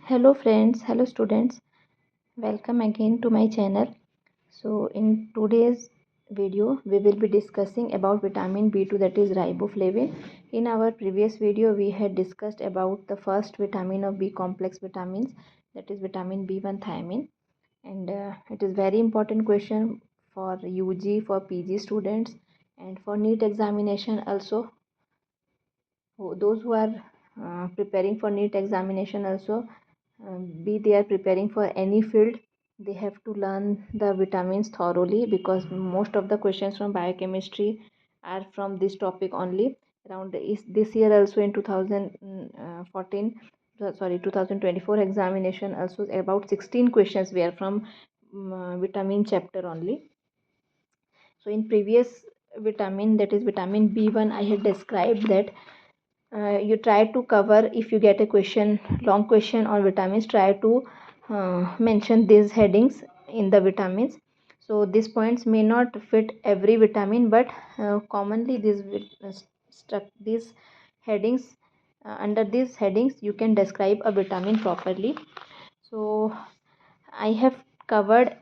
Hello friends, hello students, welcome again to my channel. So in today's video we will be discussing about vitamin B2, that is riboflavin. In our previous video we had discussed about the first vitamin of B complex vitamins, that is vitamin B1 thiamine, and it is very important question for UG, for PG students, and for NEET examination also. Those who are preparing for NEET examination also, be they are preparing for any field, they have to learn the vitamins thoroughly, because most of the questions from biochemistry are from this topic only. Around this year also, in 2014, sorry, 2024 examination also, about 16 questions were from vitamin chapter only. So in previous vitamin, that is vitamin B1, I had described that you try to cover, if you get a question, long question on vitamins, try to mention these headings in the vitamins. So these points may not fit every vitamin, but commonly these headings, under these headings you can describe a vitamin properly. So I have covered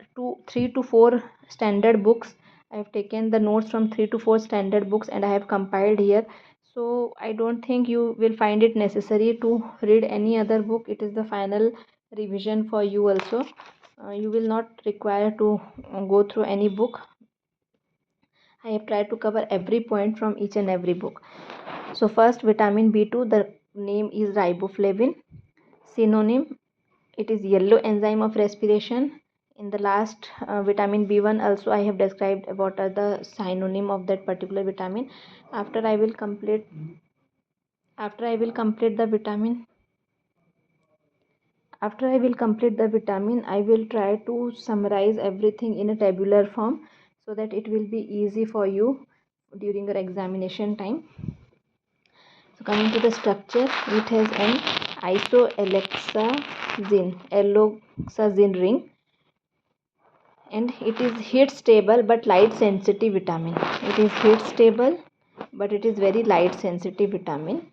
3 to 4 standard books. I have taken the notes from 3 to 4 standard books and I have compiled here. So I don't think you will find it necessary to read any other book. It is the final revision for you also. You will not require to go through any book. I have tried to cover every point from each and every book. So first, vitamin B2, the name is riboflavin. Synonym, it is yellow enzyme of respiration. In the last vitamin B1 also I have described what are the synonym of that particular vitamin. After I will complete the vitamin, I will try to summarize everything in a tabular form, so that it will be easy for you during your examination time. So coming to the structure, it has an alloxazine ring, and it is heat stable but light sensitive vitamin. It is heat stable but it is very light sensitive vitamin.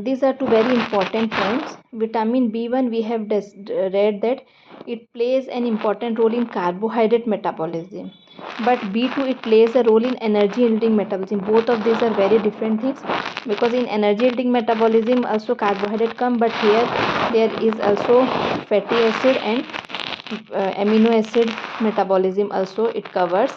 These are two very important points. Vitamin B1, we have read that it plays an important role in carbohydrate metabolism, but B2, it plays a role in energy yielding metabolism. Both of these are very different things, because in energy yielding metabolism also carbohydrate come, but here there is also fatty acid and amino acid metabolism also it covers.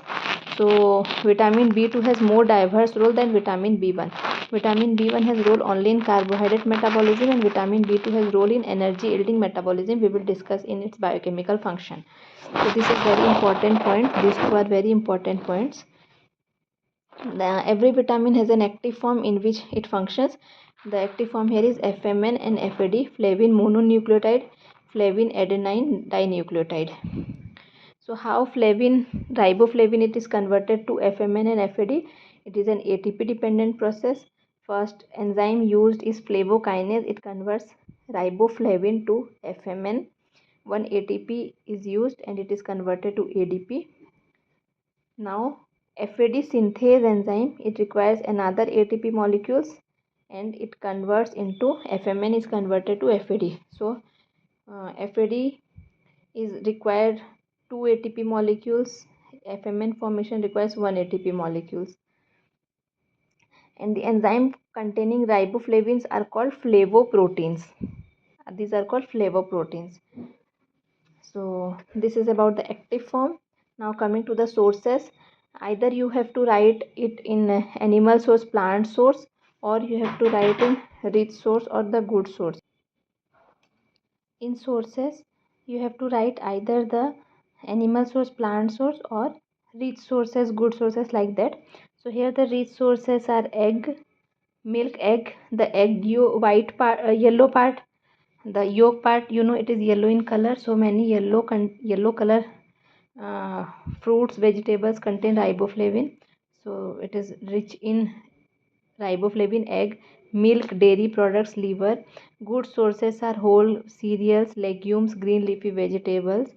So vitamin B2 has more diverse role than vitamin B1. Vitamin B1 has role only in carbohydrate metabolism, and vitamin B2 has role in energy yielding metabolism. We will discuss in its biochemical function. So this is very important point. These two are very important points. Every vitamin has an active form in which it functions. The active form here is FMN and FAD, flavin mononucleotide, flavin adenine dinucleotide. So how riboflavin, it is converted to FMN and FAD? It is an ATP dependent process. First enzyme used is flavokinase. It converts riboflavin to FMN. One ATP is used and it is converted to ADP. Now FAD synthase enzyme, it requires another ATP molecules and it converts into FMN, is converted to FAD. So FAD is required 2 ATP molecules. FMN formation requires 1 ATP molecules. And the enzyme containing riboflavins are called flavoproteins. These are called flavoproteins. So this is about the active form. Now coming to the sources, either you have to write it in animal source, plant source, or you have to write in rich source or the good source. In sources, you have to write either the animal source, plant source, or rich sources, good sources, like that. So here the rich sources are egg, milk, egg, the egg white part, yellow part, the yolk part, it is yellow in color. So many yellow color fruits, vegetables contain riboflavin. So it is rich in riboflavin, egg, milk, dairy products, liver. Good sources are whole cereals, legumes, green leafy vegetables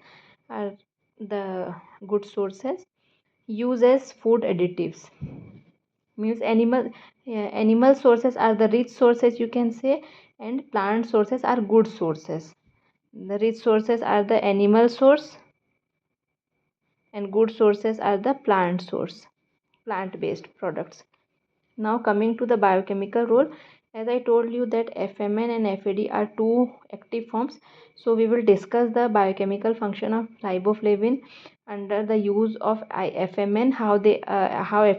are the good sources. Use as food additives, means animal sources are the rich sources, you can say, and plant sources are good sources. The rich sources are the animal source and good sources are the plant source, plant based products. Now coming to the biochemical role, as I told you that FMN and FAD are two active forms, so we will discuss the biochemical function of riboflavin under the use of FMN, how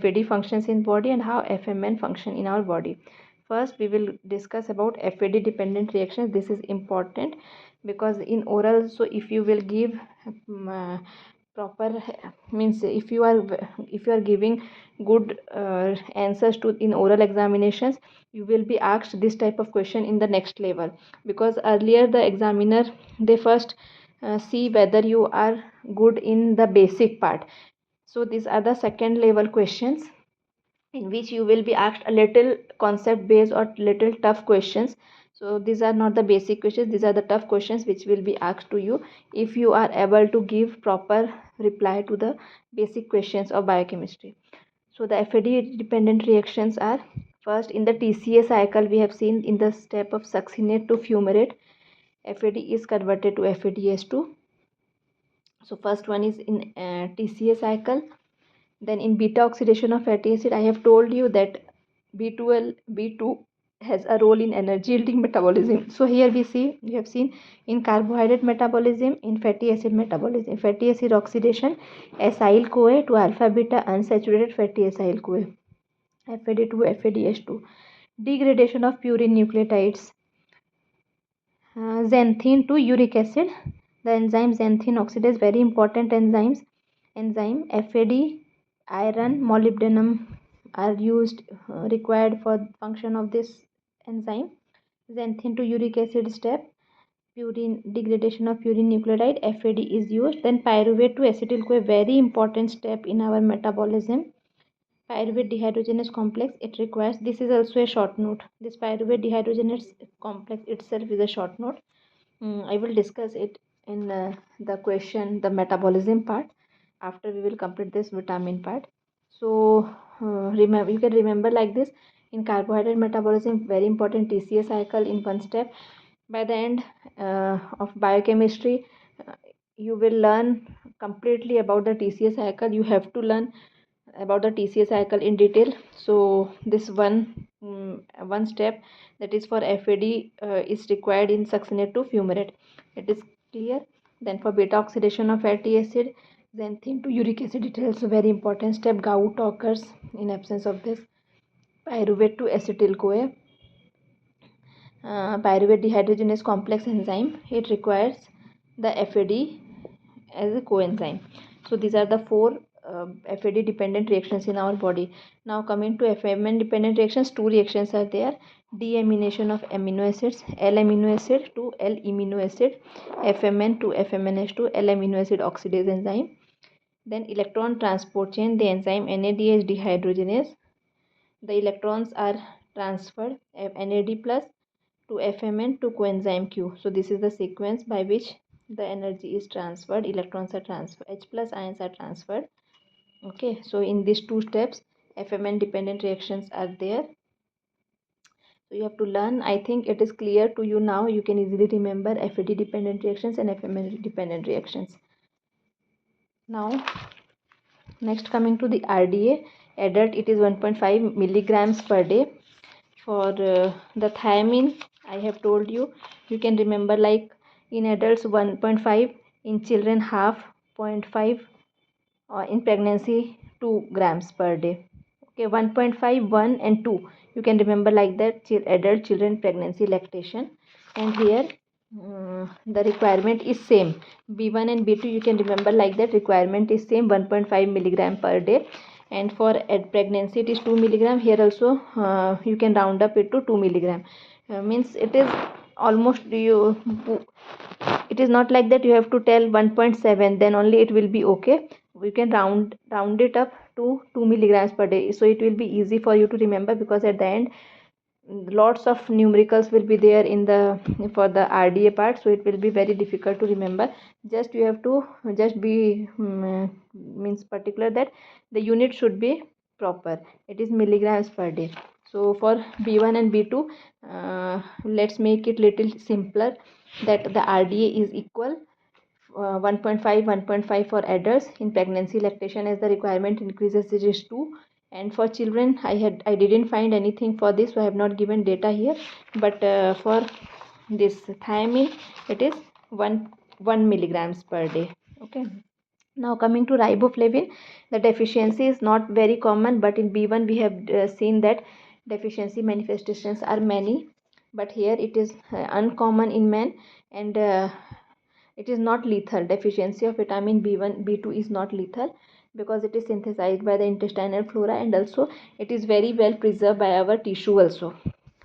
FAD functions in body and how FMN function in our body. First we will discuss about FAD dependent reactions. This is important because in oral, so if you will give proper, means if you are giving good answers to in oral examinations, you will be asked this type of question in the next level, because earlier the examiner, they first see whether you are good in the basic part. So these are the second level questions in which you will be asked a little concept based or little tough questions. So these are not the basic questions, these are the tough questions which will be asked to you if you are able to give proper reply to the basic questions of biochemistry. So the FAD dependent reactions are, first in the TCA cycle we have seen in the step of succinate to fumarate, FAD is converted to FADH2. So first one is in TCA cycle. Then in beta oxidation of fatty acid, I have told you that B2 has a role in energy yielding metabolism. So here we have seen in carbohydrate metabolism, in fatty acid metabolism. Fatty acid oxidation, acyl CoA to alpha beta unsaturated fatty acyl CoA, FAD2 FADH2. Degradation of purine nucleotides, xanthine to uric acid. The enzyme xanthine oxidase, very important enzyme FAD, iron, molybdenum are used, required for function of this enzyme. Xanthine to uric acid step, purine degradation of purine nucleotide, FAD is used. Then pyruvate to acetyl CoA, very important step in our metabolism. Pyruvate dehydrogenase complex, it requires, this is also a short note, this pyruvate dehydrogenase complex itself is a short note. I will discuss it in the question, the metabolism part, after we will complete this vitamin part. So remember, you can remember like this: in carbohydrate metabolism, very important TCA cycle in one step. By the end of biochemistry, you will learn completely about the TCA cycle. You have to learn about the TCA cycle in detail. So this one step, that is for FAD, is required in succinate to fumarate. It is clear. Then for beta oxidation of fatty acid, xanthine to uric acid, it is also very important step. Gout occurs in absence of this. Pyruvate to acetyl CoA, pyruvate dehydrogenase complex enzyme, it requires the FAD as a coenzyme. So these are the four FAD dependent reactions in our body. Now coming to FMN dependent reactions, two reactions are there: deamination of amino acids, L amino acid to L amino acid, FMN to FMNH2, L amino acid oxidase enzyme. Then electron transport chain, the enzyme NADH dehydrogenase, the electrons are transferred NAD plus to FMN to coenzyme Q. So this is the sequence by which the energy is transferred, electrons are transferred, H plus ions are transferred. Okay, so in these two steps FMN dependent reactions are there. So you have to learn. I think it is clear to you now. You can easily remember FAD dependent reactions and FMN dependent reactions. Now next, coming to the RDA, adult, it is 1.5 milligrams per day. For the thiamine, I have told you, you can remember like in adults 1.5, in children half, 0.5, in pregnancy 2 grams per day. Okay, 1.5, 1 and 2, you can remember like that, adult, children, pregnancy, lactation. And here the requirement is same, B1 and B2, you can remember like that, requirement is same, 1.5 milligram per day. And for pregnancy it is 2 milligram. Here also you can round up it to 2 milligram. Means it is almost, it is not like that you have to tell 1.7 then only it will be okay. We can round it up to 2 milligrams per day, so it will be easy for you to remember, because at the end lots of numericals will be there in the for the RDA part, so it will be very difficult to remember. Just you have to just be means particular that the unit should be proper, it is milligrams per day. So for B1 and B2, let's make it little simpler, that the RDA is equal 1.5 for adults. In pregnancy lactation, as the requirement increases, it is 2. And for children, I didn't find anything for this, so I have not given data here. But for this thiamine, it is 1 milligrams per day. Okay. Now coming to riboflavin, the deficiency is not very common, but in B1 we have seen that deficiency manifestations are many, but here it is uncommon in men, and it is not lethal. Deficiency of vitamin B1 B2 is not lethal because it is synthesized by the intestinal flora, and also it is very well preserved by our tissue also.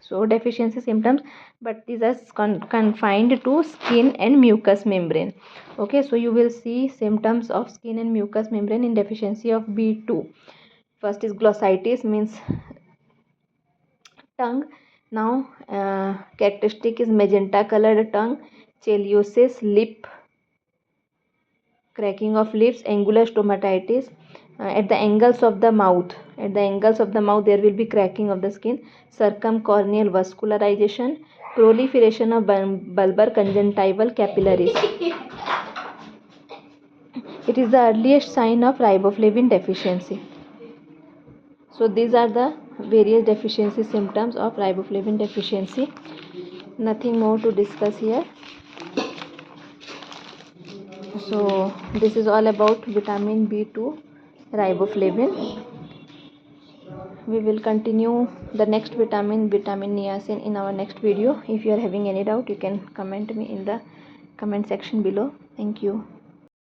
So deficiency symptoms, but these are confined to skin and mucous membrane. Okay, so you will see symptoms of skin and mucous membrane in deficiency of B2. First is glossitis, means tongue. Now characteristic is magenta colored tongue, chaliosis, lip, cracking of lips, angular stomatitis at the angles of the mouth. At the angles of the mouth, there will be cracking of the skin, circumcorneal vascularization, proliferation of bulbar conjunctival capillaries. It is the earliest sign of riboflavin deficiency. So these are the various deficiency symptoms of riboflavin deficiency. Nothing more to discuss here. So this is all about vitamin B2, riboflavin. We will continue the next vitamin niacin in our next video. If you are having any doubt, you can comment me in the comment section below. Thank you.